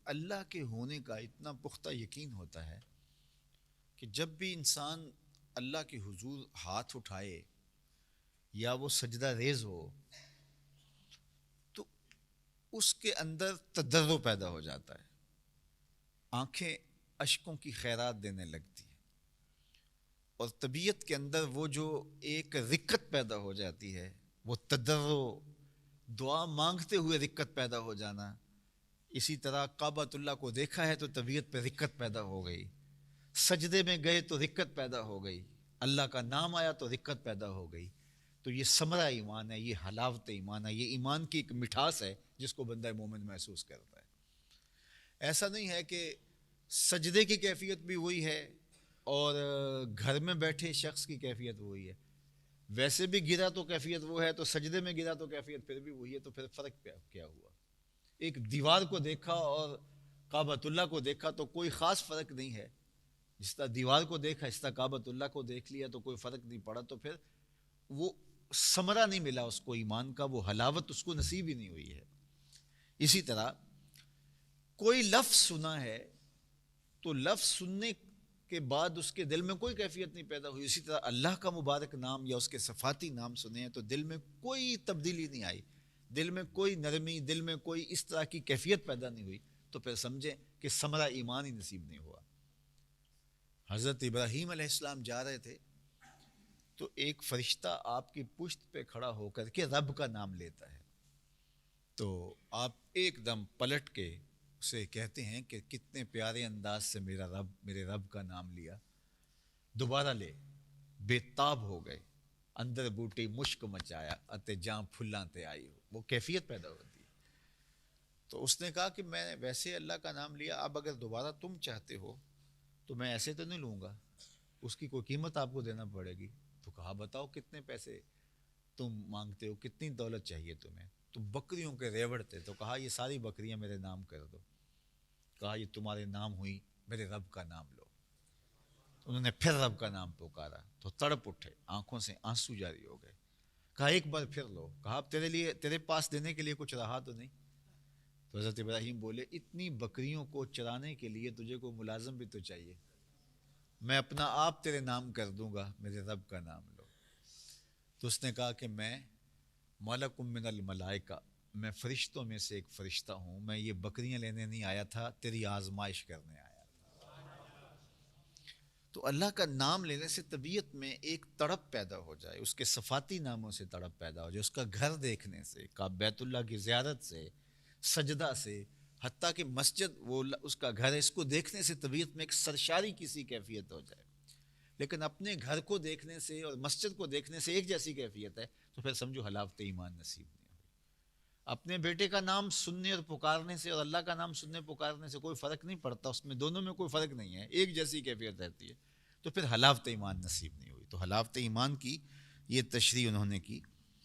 اللہ کے ہونے کا اتنا پختہ یقین ہوتا ہے کہ جب بھی انسان اللہ کے حضور ہاتھ اٹھائے یا وہ سجدہ ریز ہو تو اس کے اندر تضرع پیدا ہو جاتا ہے، آنکھیں اشکوں کی خیرات دینے لگتی ہیں، اور طبیعت کے اندر وہ جو ایک رقت پیدا ہو جاتی ہے، وہ تضرع، دعا مانگتے ہوئے رقت پیدا ہو جانا۔ اسی طرح کعبۃ اللہ کو دیکھا ہے تو طبیعت پہ رقت پیدا ہو گئی، سجدے میں گئے تو رقت پیدا ہو گئی، اللہ کا نام آیا تو رقت پیدا ہو گئی۔ تو یہ ثمرہ ایمان ہے، یہ حلاوت ایمان ہے، یہ ایمان کی ایک مٹھاس ہے جس کو بندہ مومن محسوس کرتا ہے۔ ایسا نہیں ہے کہ سجدے کی کیفیت بھی وہی ہے اور گھر میں بیٹھے شخص کی کیفیت وہی ہے، ویسے بھی گرا تو کیفیت وہ ہے، تو سجدے میں گرا تو کیفیت پھر بھی وہی ہے، تو پھر فرق کیا ہوا؟ ایک دیوار کو دیکھا اور کعبۃ اللہ کو دیکھا تو کوئی خاص فرق نہیں ہے، جس طرح دیوار کو دیکھا اس طرح کعبۃ اللہ کو دیکھ لیا تو کوئی فرق نہیں پڑا، تو پھر وہ ثمرہ نہیں ملا اس کو ایمان کا، وہ حلاوت اس کو نصیب ہی نہیں ہوئی ہے۔ اسی طرح کوئی لفظ سنا ہے تو لفظ سننے کے بعد اس کے دل میں کوئی کیفیت نہیں پیدا ہوئی، اسی طرح اللہ کا مبارک نام یا اس کے صفاتی نام سنے ہیں تو دل میں کوئی تبدیلی نہیں آئی، دل میں کوئی نرمی، دل میں کوئی اس طرح کی کیفیت پیدا نہیں ہوئی، تو پھر سمجھیں کہ ثمرہ ایمان ہی نصیب نہیں ہوا۔ حضرت ابراہیم علیہ السلام جا رہے تھے تو ایک فرشتہ آپ کی پشت پہ کھڑا ہو کر کے رب کا نام لیتا ہے، تو آپ ایک دم پلٹ کے اسے کہتے ہیں کہ کتنے پیارے انداز سے میرے رب کا نام لیا، دوبارہ لے، بے تاب ہو گئے، اندر بوٹی مشک مچایا اتے جاں پھلاں تے آئی ہو، وہ کیفیت پیدا ہوتی ہے۔ تو اس نے کہا کہ میں ویسے اللہ کا نام لیا، اب اگر دوبارہ تم چاہتے ہو تو میں ایسے تو نہیں لوں گا، اس کی کوئی قیمت آپ کو دینا پڑے گی۔ تو کہا بتاؤ کتنے پیسے تم مانگتے ہو، کتنی دولت چاہیے تمہیں؟ تو بکریوں کے ریوڑ تھے، تو کہا یہ ساری بکریاں میرے نام کر دو۔ کہا یہ تمہارے نام ہوئی، میرے رب کا نام لو۔ انہوں نے پھر رب کا نام پکارا تو تڑپ اٹھے، آنکھوں سے آنسو جاری ہو گئے۔ کہا ایک بار پھر لو۔ کہا اب تیرے پاس دینے کے لیے کچھ رہا تو نہیں؟ تو حضرت ابراہیم بولے اتنی بکریوں کو چرانے کے لیے تجھے کوئی ملازم بھی تو چاہیے، میں اپنا آپ تیرے نام کر دوں گا، میرے رب کا نام لو۔ تو اس نے کہا کہ میں ملک من الملائکہ، میں فرشتوں میں سے ایک فرشتہ ہوں، میں یہ بکریاں لینے نہیں آیا تھا، تیری آزمائش کرنے آیا تھا۔ تو اللہ کا نام لینے سے طبیعت میں ایک تڑپ پیدا ہو جائے، اس کے صفاتی ناموں سے تڑپ پیدا ہو جائے، اس کا گھر دیکھنے سے، بیت اللہ کی زیارت سے، سجدہ سے، حتیٰ کہ مسجد وہ اس کا گھر ہے، اس کو دیکھنے سے طبیعت میں ایک سرشاری کسی کیفیت ہو جائے۔ لیکن اپنے گھر کو دیکھنے سے اور مسجد کو دیکھنے سے ایک جیسی کیفیت ہے تو پھر سمجھو حلاوت ایمان نصیب نہیں ہوئی۔ اپنے بیٹے کا نام سننے اور پکارنے سے اور اللہ کا نام سننے پکارنے سے کوئی فرق نہیں پڑتا، اس میں دونوں میں کوئی فرق نہیں ہے، ایک جیسی کیفیت رہتی ہے، تو پھر حلاوت ایمان نصیب نہیں ہوئی۔ تو حلاوت ایمان کی یہ تشریح انہوں نے کی۔